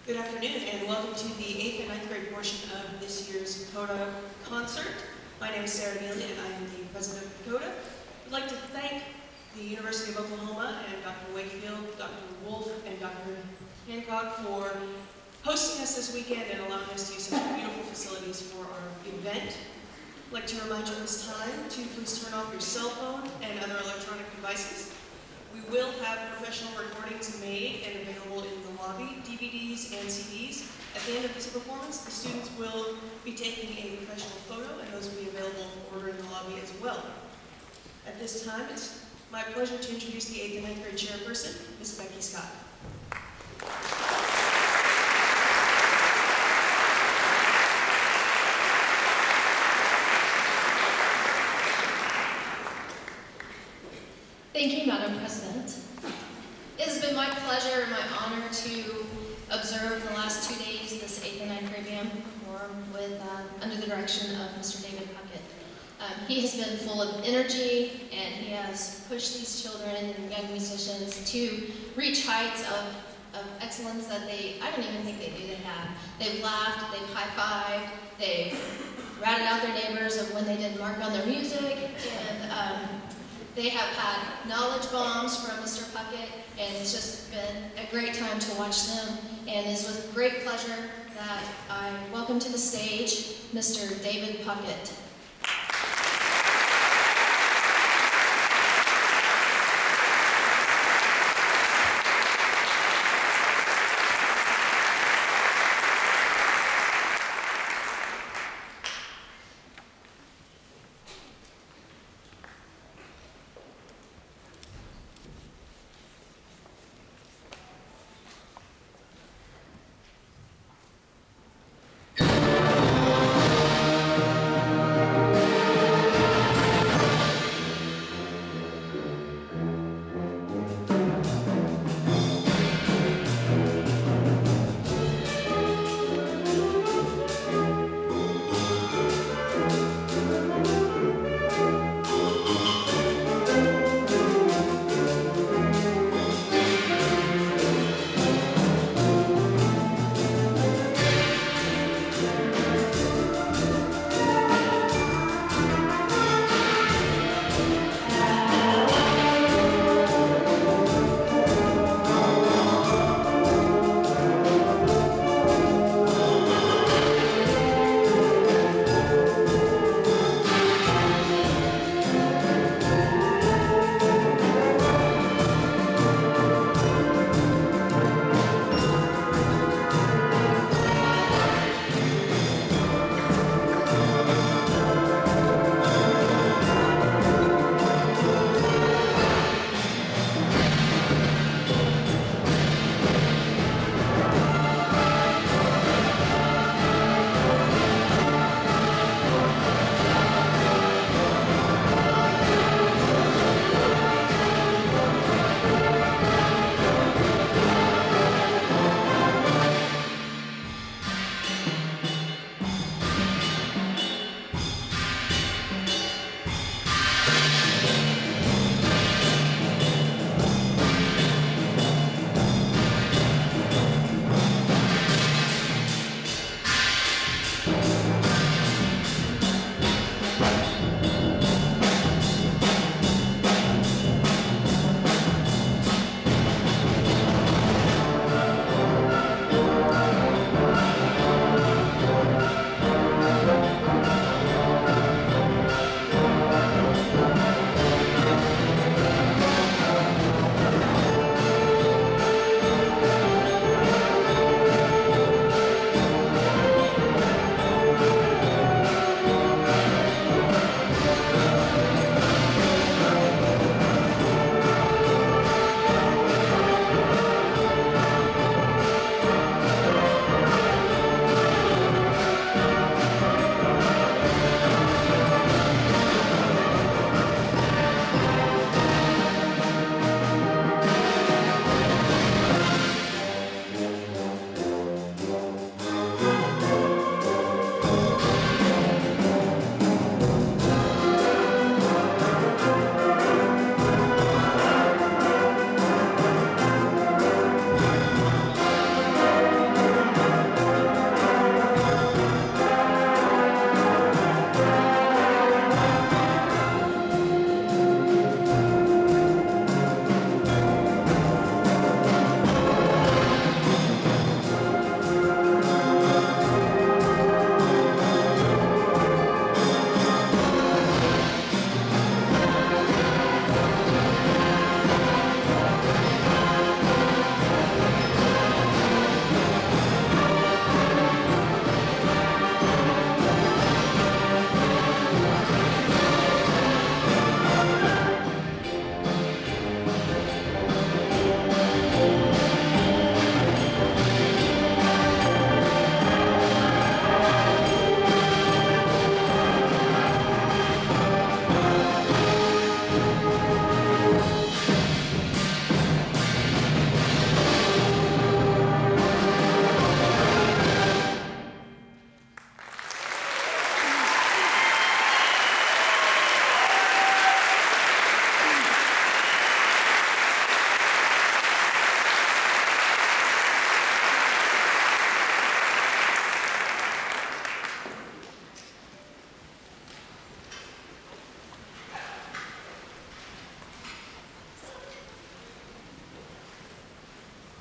Good afternoon and welcome to the 8th and 9th grade portion of this year's Coda concert. My name is Sarah Neely and I am the president of Coda. I'd like to thank the University of Oklahoma and Dr. Wakefield, Dr. Wolf, and Dr. Hancock for hosting us this weekend and allowing us to use such beautiful facilities for our event. I'd like to remind you at this time to please turn off your cell phone and other electronic devices. We will have professional recordings made and available in the lobby, DVDs and CDs. At the end of this performance, the students will be taking a professional photo and those will be available for order in the lobby as well. At this time, it's my pleasure to introduce the 8th and 9th grade chairperson, Ms. Becky Scott. Thank you, Madam President. It has been my pleasure and my honor to observe the last 2 days this 8th and 9th grade band perform with, under the direction of Mr. David Puckett. He has been full of energy and he has pushed these children and young musicians to reach heights of excellence that I don't even think they knew they had. They've laughed, they've high-fived, they've ratted out their neighbors of when they didn't mark on their music, and they have had knowledge bombs from Mr. Puckett, and it's just been a great time to watch them. And it's with great pleasure that I welcome to the stage Mr. David Puckett.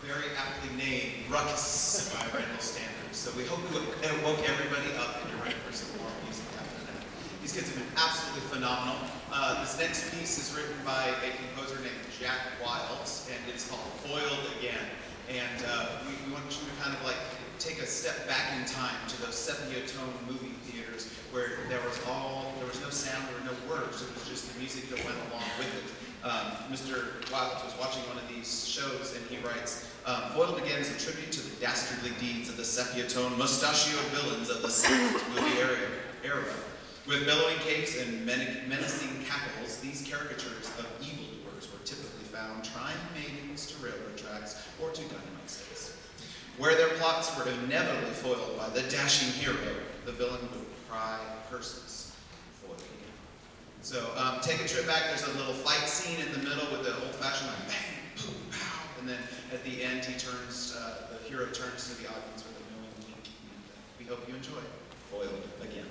very aptly named Ruckus by Randall Standards. So we hope we woke everybody up and you're ready for some more music after that. These kids have been absolutely phenomenal. This next piece is written by a composer named Jack Wilds, and it's called Foiled Again. And we want you to kind of like take a step back in time to those sepia-tone movie theaters where there was no sound, there were no words, it was just the music that went along with it. Mr. Wilds was watching one of these shows and he writes, Foiled Again is a tribute to the dastardly deeds of the sepia-tone mustachioed villains of the silent movie era. With billowing capes and menacing cackles, these caricatures of evildoers were typically found trying maidens to railroad tracks or to dynamite stakes. Where their plots were inevitably foiled by the dashing hero, the villain would cry curses, foiled again. So take a trip back. There's a little fight scene in the middle with the old-fashioned like bang, boom, pow, and then at the end the hero turns to the audience with a knowing wink. And we hope you enjoy Foiled Again.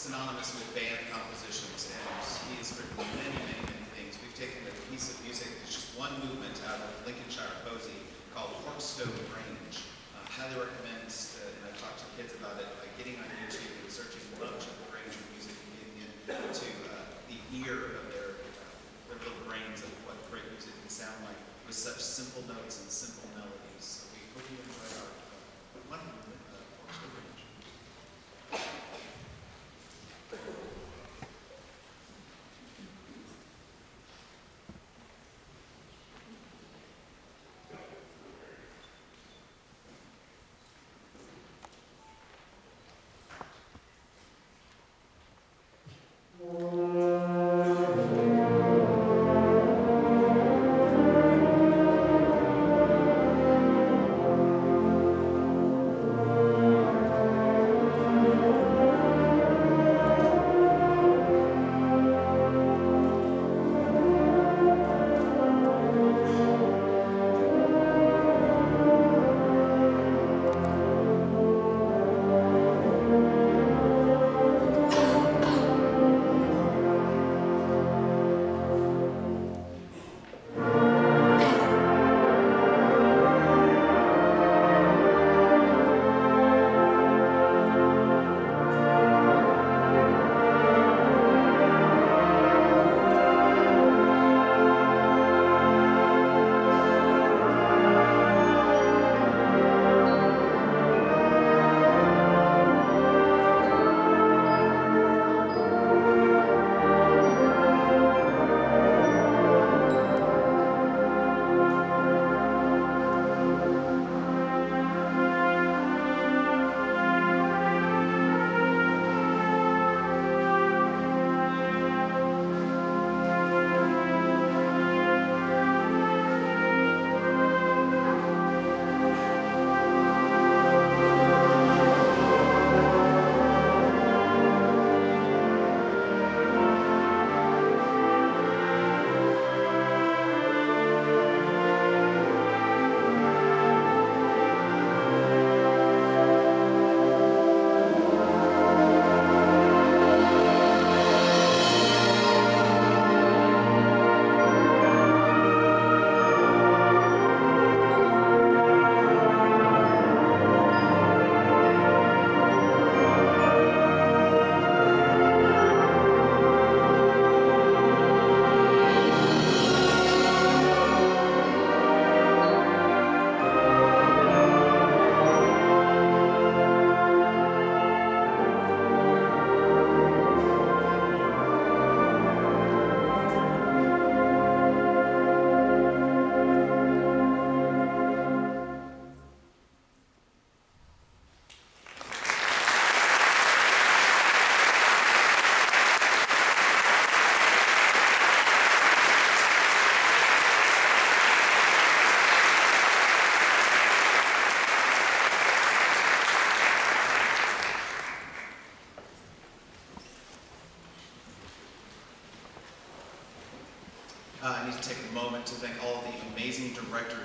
synonymous with band compositions, and he has written many, many, many things. We've taken a piece of music that's just one movement out of Lincolnshire Posy called Porkstone Range. Highly recommend, and I talked to kids about it, by getting on YouTube and searching a bunch of range of music and getting into the ear of their little brains of what great music can sound like with such simple notes and simple melodies. So we hope you enjoy our one movement, Porkstone Range.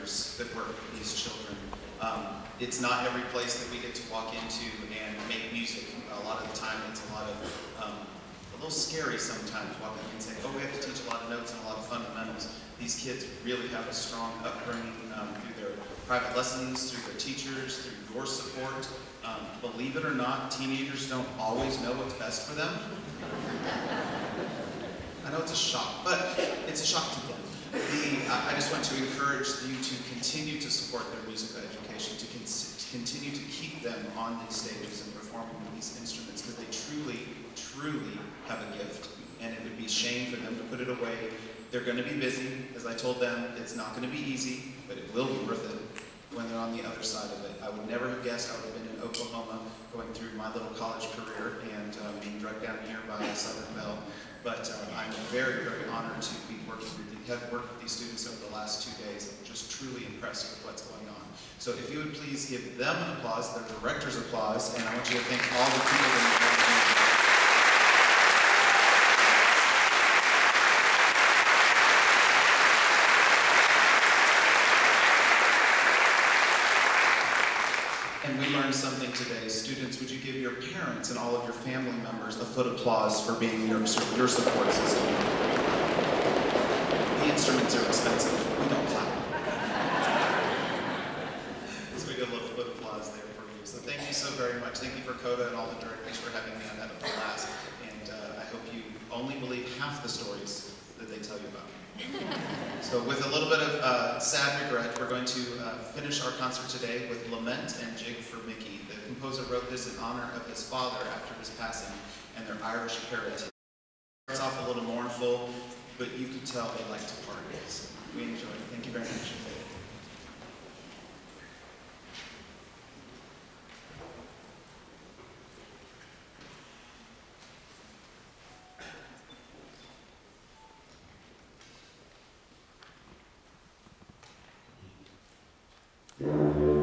directors that work with these children. It's not every place that we get to walk into and make music. A lot of the time it's a little scary sometimes walking in and saying, oh, we have to teach a lot of notes and a lot of fundamentals. These kids really have a strong upbringing through their private lessons, through their teachers, through your support. Believe it or not, teenagers don't always know what's best for them. I know it's a shock, but it's a shock to them. I just want to encourage you to continue to support their musical education, to continue to keep them on these stages and performing these instruments, because they truly, truly have a gift, and it would be a shame for them to put it away. They're going to be busy. As I told them, it's not going to be easy, but it will be worth it when they're on the other side of it. I would never have guessed I would have been in Oklahoma going through my little college career and being drugged down here by Southern Bell. But I'm very, very honored to be working with these students over the last 2 days. I'm just truly impressed with what's going on. So if you would please give them an applause, their director's applause, and I want you to thank all the people that And we learned something today. Students, would you give your parents and all of your family members a foot applause for being your support system? The instruments are expensive. We don't clap. So we get a little foot applause there for you. So thank you so very much. Thank you for Coda and all the directors for having me on that blast. And I hope you only believe half the stories that they tell you about me. So with a little bit of sad regret, we're going to finish our concert today with Lament and Jig for Mickey. The composer wrote this in honor of his father after his passing and their Irish heritage. It starts off a little mournful, but you can tell they like to party. So we enjoy it. Thank you very much. Yeah.